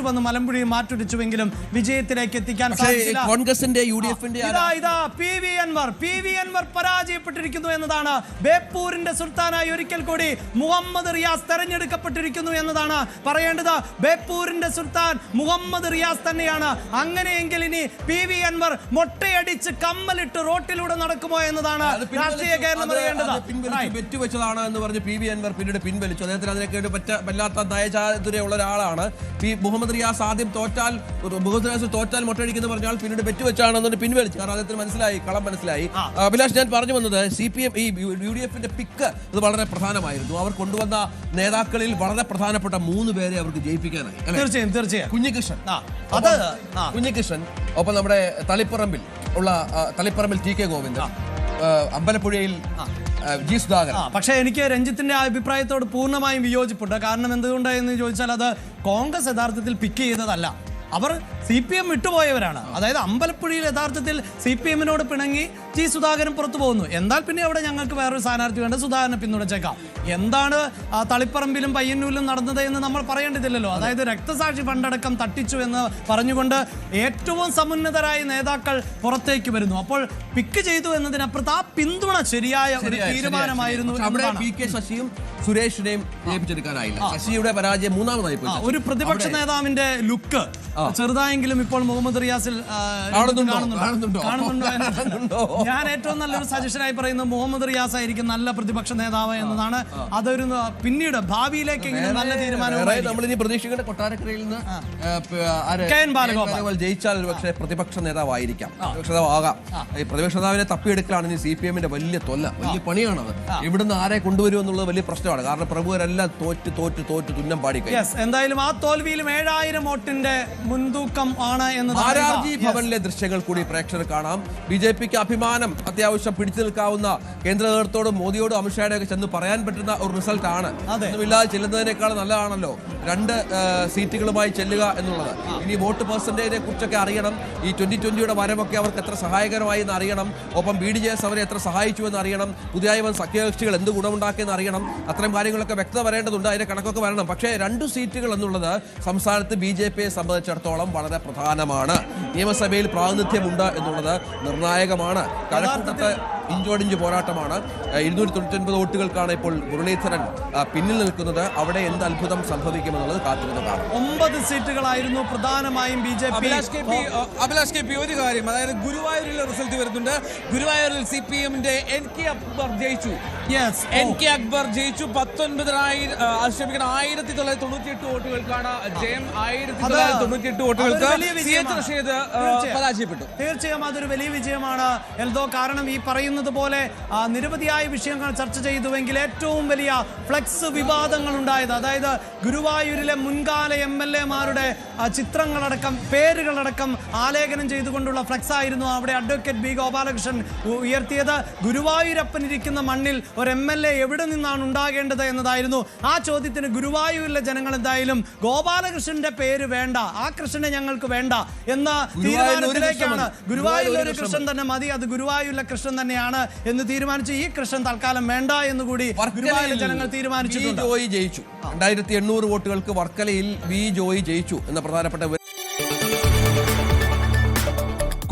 വന്ന് മലമ്പുഴയും മാറ്റുരച്ചുവെങ്കിലും വിജയത്തിലേക്ക് എത്തിക്കാൻ സാധിച്ചില്ല. കോൺഗ്രസിന്റെ UDF-ന്റെ പി വി അൻവർ പരാജയപ്പെട്ടിരിക്കുന്നു എന്നതാണ്. ബേപ്പൂരിന്റെ സുൽത്താനായി ഒരിക്കൽ കൂടി മുഹമ്മദ് റിയാസ് തെരഞ്ഞെടുക്കപ്പെട്ടിരിക്കുന്നു എന്നതാണ് പറയേണ്ടത്. ബേപ്പൂരിന്റെ സുൽത്താൻ മുഹമ്മദ് റിയാസ് തന്നെയാണ്. അങ്ങനെയെങ്കിൽ ഇനി പി വി അൻവർ മൊട്ടയടിച്ച് കമ്മലിട്ട് റോട്ടിലൂടെ നടക്കുമോ എന്നതാണ് രാഷ്ട്രീയ കേരളം അറിയേണ്ടത്. വെച്ചതാണ് എന്ന് പറഞ്ഞ് പി വി അൻവർ പിന്നീട് പിൻവലിച്ചു. അദ്ദേഹത്തിന് അതിനൊക്കെ വല്ലാത്ത നയചാതുര്യമുള്ള ഒരാളാണ്. മുഹമ്മദ് റിയാസ് ആദ്യം തോറ്റാൽ മൊട്ടയടിക്കുന്നു പറഞ്ഞാൽ പിന്നീട് വെച്ചാണെന്ന് പിൻവലിച്ചു. കാരണം അദ്ദേഹത്തിന് മനസ്സിലായി, കളം മനസ്സിലായി. അഭിലാഷ്, ഞാൻ പറഞ്ഞു വന്നത് CPM ഈ UDF-ന്റെ പിക്ക് അത് വളരെ പ്രധാനമായിരുന്നു. അവർ കൊണ്ടുവന്ന നേതാക്കളിൽ വളരെ പ്രധാനപ്പെട്ട 3 പേരെ അവർക്ക് ജയിപ്പിക്കാനായി. തീർച്ചയായും കുഞ്ഞികൃഷ്ണൻ, ഒപ്പം നമ്മുടെ തളിപ്പറമ്പിൽ TK ഗോവിന്ദൻ, അമ്പലപ്പുഴയിൽ ജി സുധാകരൻ. പക്ഷേ എനിക്ക് രഞ്ജിത്തിന്റെ അഭിപ്രായത്തോട് പൂർണ്ണമായും വിയോജിപ്പുണ്ട്. കാരണം എന്തുകൊണ്ടായെന്ന് ചോദിച്ചാൽ അത് കോൺഗ്രസ് യഥാർത്ഥത്തിൽ പിക്ക് ചെയ്തതല്ല, അവർ CPM വിട്ടുപോയവരാണ്. അതായത് അമ്പലപ്പുഴയിൽ യഥാർത്ഥത്തിൽ CPM-നോട് പിണങ്ങി ജി സുധാകരൻ പുറത്തു പോകുന്നു. എന്നാൽ പിന്നെ അവിടെ ഞങ്ങൾക്ക് വേറൊരു സ്ഥാനാർത്ഥി വേണ്ട, സുധാകരനെ പിന്തുണച്ചേക്കാം. എന്താണ് തളിപ്പറമ്പിലും പയ്യന്നൂരിലും നടന്നത് എന്ന് നമ്മൾ പറയേണ്ടതില്ലല്ലോ. അതായത് രക്തസാക്ഷി ഫണ്ടടക്കം തട്ടിച്ചു എന്ന് പറഞ്ഞുകൊണ്ട് ഏറ്റവും സമുന്നതരായ നേതാക്കൾ പുറത്തേക്ക് വരുന്നു. അപ്പോൾ പിക്ക് ചെയ്തു എന്നതിനപ്പുറത്ത് ആ പിന്തുണ ശരിയായ ഒരു തീരുമാനമായിരുന്നു. ശശിയും സുരേഷിനെയും ജയിപ്പിച്ചെടുക്കാനായില്ല. ശശിയുടെ പരാജയം മൂന്നാമതായി പോയി. ഒരു പ്രതിപക്ഷ നേതാവിന്റെ ലുക്ക് ചെറുതായെങ്കിലും ഇപ്പോൾ മുഹമ്മദ് റിയാസിൽ കാണുന്നുണ്ടോ? ഞാൻ ഏറ്റവും നല്ലൊരു സജഷനായി പറയുന്നത് മുഹമ്മദ് റിയാസ് ആയിരിക്കും നല്ല പ്രതിപക്ഷ നേതാവ് എന്നതാണ്. അതൊരു പിന്നീട് ഭാവിയിലേക്ക് നല്ല തീരുമാനം പ്രതീക്ഷിക്കേണ്ട. കൊട്ടാരക്കരയിൽ നിന്ന് ജയിച്ചാൽ പക്ഷേ പ്രതിപക്ഷ നേതാവായിരിക്കാം, പ്രതിപക്ഷ നേതാവാകാം. ഈ പ്രതിപക്ഷ നേതാവിനെ തപ്പിയെടുക്കലാണ് ഇനി CPM-ന്റെ വലിയ പണിയാണത്. ഇവിടുന്ന് ആരെ കൊണ്ടുവരുമെന്നുള്ളത് വലിയ പ്രശ്നമാണ്. കാരണം പ്രമുഖരെല്ലാം തോറ്റ് തുന്നം പാടി. എന്തായാലും ആ തോൽവിയിലും 7000 വോട്ടിന്റെ മുൻതൂക്കം ആണ് എന്ന് ഭവനിലെ ദൃശ്യങ്ങൾ കൂടി പ്രേക്ഷകർ കാണാം. BJP-ക്ക് അഭിമാനം, അത്യാവശ്യം പിടിച്ചു നിൽക്കാവുന്ന കേന്ദ്ര നേതൃത്വത്തോടും മോദിയോടും അമിത്ഷായുടെ ഒക്കെ ചെന്ന് പറയാൻ പറ്റുന്ന ഒരു റിസൾട്ട് ആണ്. ഒന്നുമില്ലാതെ ചെല്ലുന്നതിനേക്കാൾ നല്ലതാണല്ലോ 2 സീറ്റുകളുമായി ചെല്ലുക എന്നുള്ളത്. ഇനി വോട്ട് പെർസെന്റേജിനെ കുറിച്ചൊക്കെ അറിയണം. ഈ 2020-യുടെ വരവൊക്കെ അവർക്ക് എത്ര സഹായകരമായി എന്ന് അറിയണം. ഒപ്പം BDJS അവരെ എത്ര സഹായിച്ചു എന്ന് അറിയണം. പുതിയ സഖ്യകക്ഷികൾ എന്ത് ഗുണമുണ്ടാക്കിയെന്ന് അറിയണം. അത്തരം കാര്യങ്ങളൊക്കെ വ്യക്തത വരേണ്ടതുണ്ട്. അതിന്റെ കണക്കൊക്കെ വരണം. പക്ഷേ 2 സീറ്റുകൾ എന്നുള്ളത് സംസ്ഥാനത്ത് BJP-യെ സംബന്ധിച്ചിടത്തോളം വളരെ പ്രധാനമാണ്. നിയമസഭയിൽ പ്രാതിനിധ്യമുണ്ട് എന്നുള്ളത് നിർണായകമാണ്. കഴക്കൂട്ടത്ത് ഇഞ്ചോടിഞ്ച് പോരാട്ടമാണ്. 299 വോട്ടുകൾക്കാണ് ഇപ്പോൾ മുരളീധരൻ പിന്നിൽ നിൽക്കുന്നത്. അവിടെ എന്ത് അത്ഭുതം സംഭവിക്കുമെന്നുള്ളത് കാത്തിരുന്നതാണ്. 9 സീറ്റുകളായിരുന്നു പ്രധാനമായും BJP. അഭിലാഷ് KP ഒരു കാര്യം, അതായത് ഗുരുവായൂരിലെ റിസൾട്ട് വരുന്നുണ്ട്. ഗുരുവായൂരിൽ CPM-ന്റെ NK അക്ബർ ജയിച്ചു. 1998 വോട്ടുകൾക്കാണ് ജയം. 1998 വോട്ടുകൾക്ക് പരാജയപ്പെട്ടു. തീർച്ചയായും അതൊരു വലിയ വിജയമാണ് എൽദോ. കാരണം ഈ പറയുന്നത് പോലെ നിരവധിയായ വിഷയങ്ങൾ ചർച്ച ചെയ്തുവെങ്കിൽ ഏറ്റവും വലിയ ഫ്ലെക്സ് വിവാദങ്ങൾ ഉണ്ടായത്, അതായത് ഗുരുവായൂരിലെ മുൻകാല MLA-മാരുടെ ചിത്രങ്ങളടക്കം പേരുകളടക്കം ആലേഖനം ചെയ്തുകൊണ്ടുള്ള ഫ്ലെക്സ് ആയിരുന്നു അവിടെ അഡ്വക്കേറ്റ് B. ഗോപാലകൃഷ്ണൻ ഉയർത്തിയത്. ഗുരുവായൂരപ്പൻ ഇരിക്കുന്ന മണ്ണിൽ ഒരു MLA എവിടെ നിന്നാണ് ഉണ്ടാകേണ്ടത് എന്നതായിരുന്നു. ആ ചോദ്യത്തിന് ഗുരുവായൂരിലെ ജനങ്ങൾ എന്തായാലും ഗോപാലകൃഷ്ണന്റെ പേര് വേണ്ട, ആ കൃഷ്ണനെ ഞങ്ങൾക്ക് വേണ്ട എന്ന തീരുമാനത്തിലേക്കാണ്. ഗുരുവായൂരിലെ ഒരു കൃഷ്ണൻ തന്നെ മതി, അത് ഗുരുവായൂരിലെ കൃഷ്ണൻ തന്നെയാണ് എന്ന് തീരുമാനിച്ചു. ഈ കൃഷ്ണൻ തൽക്കാലം വേണ്ട എന്നുകൂടി ഗുരുവായൂരിലെ ജനങ്ങൾ തീരുമാനിച്ചിട്ടുണ്ട്. 2800 വോട്ടുകൾക്ക് വർക്കലയിൽ V. ജോയി ജയിച്ചു എന്ന പ്രധാനപ്പെട്ട.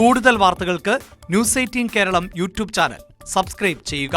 കൂടുതൽ വാർത്തകൾക്ക് News 18 Keralam YouTube channel subscribe ചെയ്യുക.